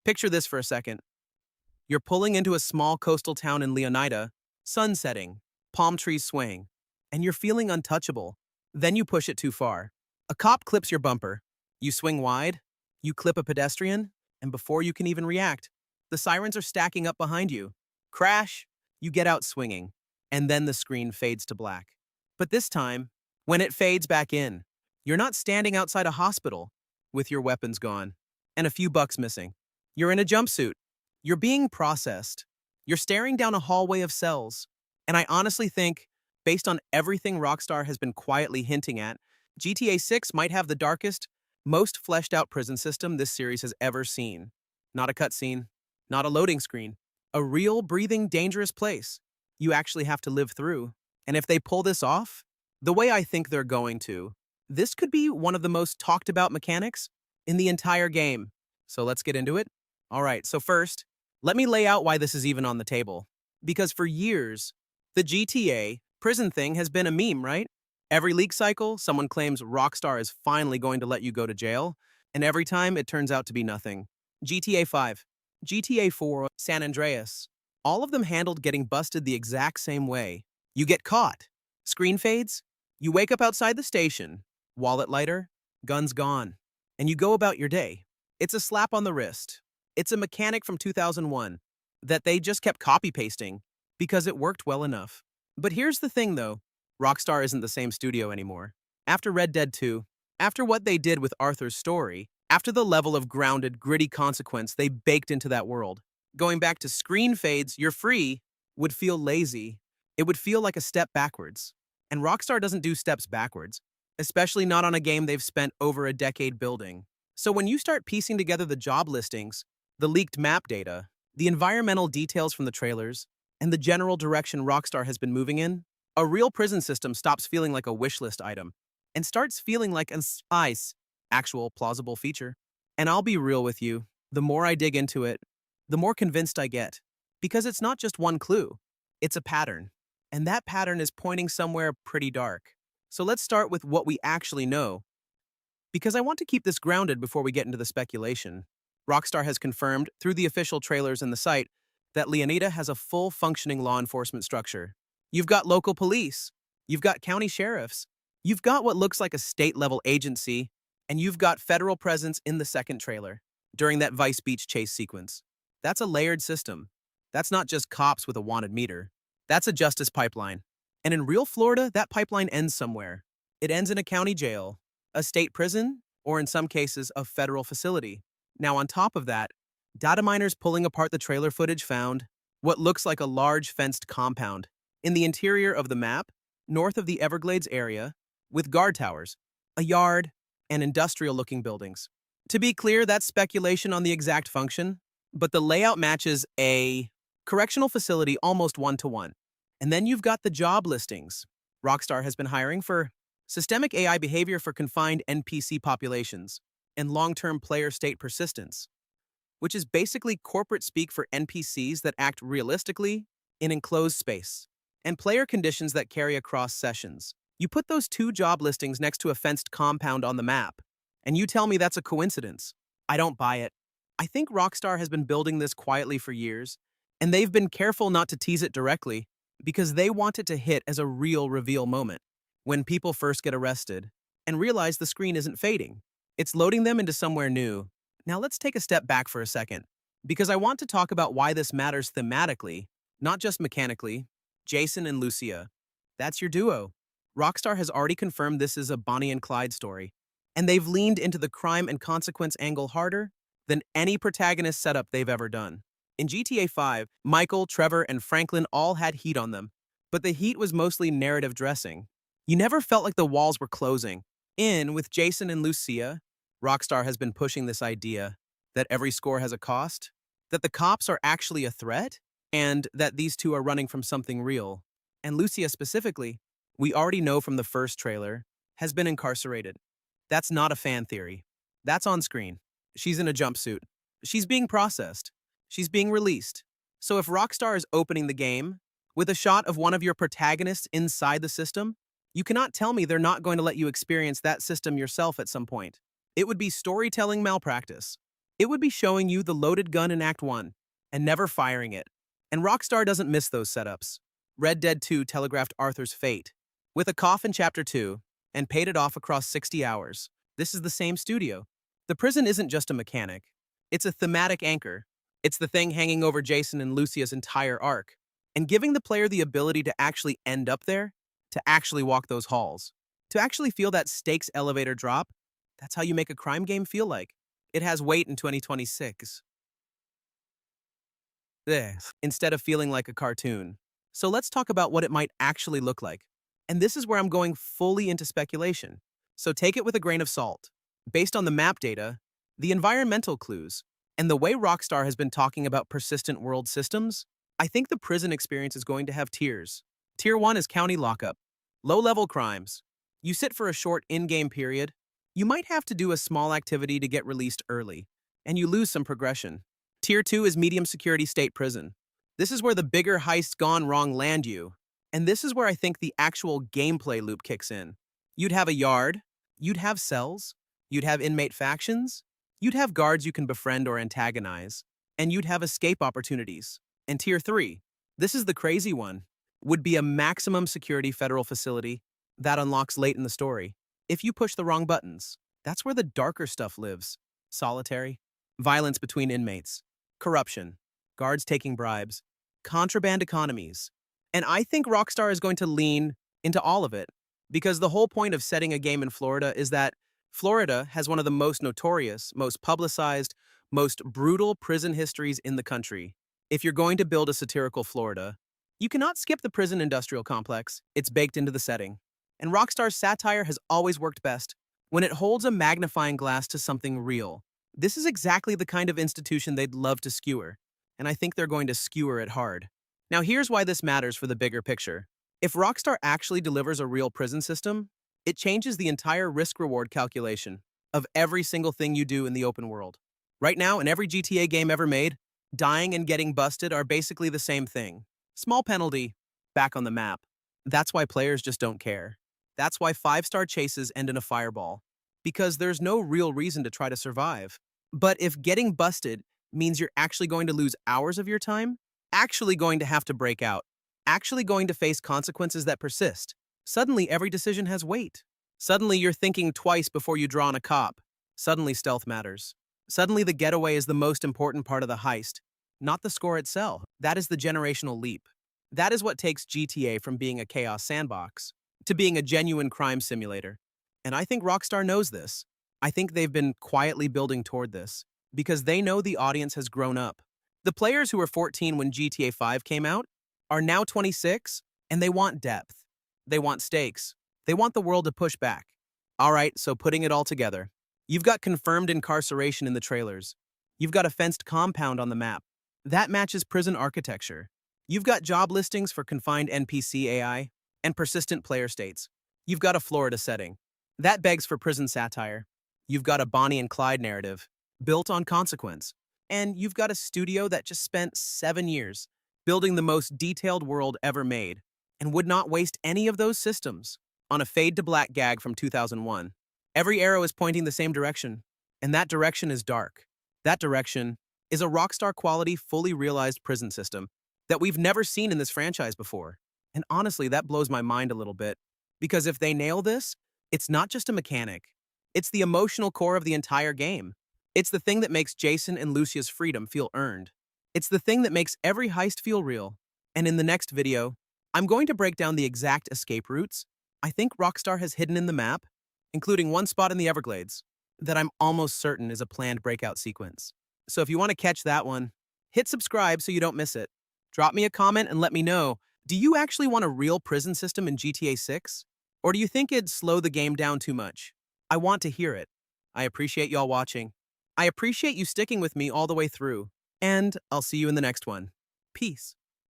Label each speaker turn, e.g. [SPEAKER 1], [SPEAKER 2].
[SPEAKER 1] Picture this for a second. You're pulling into a small coastal town in Leonida, sun setting, palm trees swaying, and you're feeling untouchable. Then you push it too far. A cop clips your bumper. You swing wide, you clip a pedestrian, and before you can even react, the sirens are stacking up behind you. Crash, you get out swinging, and then the screen fades to black. But this time, when it fades back in, you're not standing outside a hospital with your weapons gone and a few bucks missing. You're in a jumpsuit. You're being processed. You're staring down a hallway of cells. And I honestly think, based on everything Rockstar has been quietly hinting at, GTA 6 might have the darkest, most fleshed out prison system this series has ever seen. Not a cutscene, not a loading screen, a real, breathing, dangerous place you actually have to live through. And if they pull this off, the way I think they're going to, this could be one of the most talked about mechanics in the entire game. So let's get into it. All right, so first, let me lay out why this is even on the table. Because for years, the GTA prison thing has been a meme, right? Every leak cycle, someone claims Rockstar is finally going to let you go to jail, and every time it turns out to be nothing. GTA 5, GTA 4, San Andreas, all of them handled getting busted the exact same way. You get caught. Screen fades. You wake up outside the station. Wallet lighter. Guns gone. And you go about your day. It's a slap on the wrist. It's a mechanic from 2001 that they just kept copy-pasting because it worked well enough. But here's the thing, though. Rockstar isn't the same studio anymore. After Red Dead 2, after what they did with Arthur's story, after the level of grounded, gritty consequence they baked into that world, going back to screen fades, you're free, would feel lazy. It would feel like a step backwards. And Rockstar doesn't do steps backwards, especially not on a game they've spent over a decade building. So when you start piecing together the job listings, the leaked map data, the environmental details from the trailers, and the general direction Rockstar has been moving in, a real prison system stops feeling like a wishlist item and starts feeling like an actual plausible feature. And I'll be real with you, the more I dig into it, the more convinced I get. Because it's not just one clue, it's a pattern. And that pattern is pointing somewhere pretty dark. So let's start with what we actually know. Because I want to keep this grounded before we get into the speculation. Rockstar has confirmed, through the official trailers and the site, that Leonida has a full functioning law enforcement structure. You've got local police, you've got county sheriffs, you've got what looks like a state-level agency, and you've got federal presence in the second trailer, during that Vice Beach chase sequence. That's a layered system. That's not just cops with a wanted meter. That's a justice pipeline. And in real Florida, that pipeline ends somewhere. It ends in a county jail, a state prison, or in some cases, a federal facility. Now on top of that, data miners pulling apart the trailer footage found what looks like a large fenced compound in the interior of the map, north of the Everglades area, with guard towers, a yard, and industrial-looking buildings. To be clear, that's speculation on the exact function, but the layout matches a correctional facility almost one-to-one. And then you've got the job listings. Rockstar has been hiring for systemic AI behavior for confined NPC populations and long-term player state persistence, which is basically corporate speak for NPCs that act realistically in enclosed space, and player conditions that carry across sessions. You put those two job listings next to a fenced compound on the map, and you tell me that's a coincidence. I don't buy it. I think Rockstar has been building this quietly for years, and they've been careful not to tease it directly because they want it to hit as a real reveal moment, when people first get arrested and realize the screen isn't fading. It's loading them into somewhere new. Now let's take a step back for a second, because I want to talk about why this matters thematically, not just mechanically. Jason and Lucia. That's your duo. Rockstar has already confirmed this is a Bonnie and Clyde story, and they've leaned into the crime and consequence angle harder than any protagonist setup they've ever done. In GTA 5, Michael, Trevor, and Franklin all had heat on them, but the heat was mostly narrative dressing. You never felt like the walls were closing. With Jason and Lucia, Rockstar has been pushing this idea that every score has a cost, that the cops are actually a threat, and that these two are running from something real. And Lucia specifically, we already know from the first trailer, has been incarcerated. That's not a fan theory. That's on screen. She's in a jumpsuit. She's being processed. She's being released. So if Rockstar is opening the game with a shot of one of your protagonists inside the system, you cannot tell me they're not going to let you experience that system yourself at some point. It would be storytelling malpractice. It would be showing you the loaded gun in Act 1 and never firing it. And Rockstar doesn't miss those setups. Red Dead 2 telegraphed Arthur's fate with a cough in Chapter 2 and paid it off across 60 hours. This is the same studio. The prison isn't just a mechanic. It's a thematic anchor. It's the thing hanging over Jason and Lucia's entire arc, and giving the player the ability to actually end up there, to actually walk those halls, to actually feel that stakes elevator drop. That's how you make a crime game feel like. It has weight in 2026. Instead of feeling like a cartoon. So let's talk about what it might actually look like. And this is where I'm going fully into speculation. So take it with a grain of salt. Based on the map data, the environmental clues, and the way Rockstar has been talking about persistent world systems, I think the prison experience is going to have tiers. Tier 1 is county lockup. Low-level crimes. You sit for a short in-game period. You might have to do a small activity to get released early, and you lose some progression. Tier 2 is medium security state prison. This is where the bigger heists gone wrong land you. And this is where I think the actual gameplay loop kicks in. You'd have a yard, you'd have cells, you'd have inmate factions, you'd have guards you can befriend or antagonize, and you'd have escape opportunities. And Tier 3, this is the crazy one, would be a maximum security federal facility that unlocks late in the story. If you push the wrong buttons, that's where the darker stuff lives. Solitary, violence between inmates, corruption, guards taking bribes, contraband economies. And I think Rockstar is going to lean into all of it, because the whole point of setting a game in Florida is that Florida has one of the most notorious, most publicized, most brutal prison histories in the country. If you're going to build a satirical Florida, you cannot skip the prison industrial complex. It's baked into the setting. And Rockstar's satire has always worked best when it holds a magnifying glass to something real. This is exactly the kind of institution they'd love to skewer, and I think they're going to skewer it hard. Now here's why this matters for the bigger picture. If Rockstar actually delivers a real prison system, it changes the entire risk-reward calculation of every single thing you do in the open world. Right now, in every GTA game ever made, dying and getting busted are basically the same thing. Small penalty, back on the map. That's why players just don't care. That's why 5-star chases end in a fireball, because there's no real reason to try to survive. But if getting busted means you're actually going to lose hours of your time, actually going to have to break out, actually going to face consequences that persist, suddenly every decision has weight. Suddenly you're thinking twice before you draw on a cop. Suddenly stealth matters. Suddenly the getaway is the most important part of the heist, not the score itself. That is the generational leap. That is what takes GTA from being a chaos sandbox to being a genuine crime simulator. And I think Rockstar knows this. I think they've been quietly building toward this, because they know the audience has grown up. The players who were 14 when GTA 5 came out are now 26, and they want depth. They want stakes. They want the world to push back. All right, so putting it all together. You've got confirmed incarceration in the trailers. You've got a fenced compound on the map. That matches prison architecture. You've got job listings for confined NPC AI and persistent player states. You've got a Florida setting. That begs for prison satire. You've got a Bonnie and Clyde narrative, built on consequence. And you've got a studio that just spent 7 years building the most detailed world ever made, and would not waste any of those systems on a fade-to-black gag from 2001. Every arrow is pointing the same direction, and that direction is dark. That direction is a Rockstar-quality, fully realized prison system that we've never seen in this franchise before. And honestly, that blows my mind a little bit, because if they nail this, it's not just a mechanic. It's the emotional core of the entire game. It's the thing that makes Jason and Lucia's freedom feel earned. It's the thing that makes every heist feel real. And in the next video, I'm going to break down the exact escape routes I think Rockstar has hidden in the map, including one spot in the Everglades that I'm almost certain is a planned breakout sequence. So if you want to catch that one, hit subscribe so you don't miss it. Drop me a comment and let me know, do you actually want a real prison system in GTA 6? Or do you think it'd slow the game down too much? I want to hear it. I appreciate y'all watching. I appreciate you sticking with me all the way through. And I'll see you in the next one. Peace.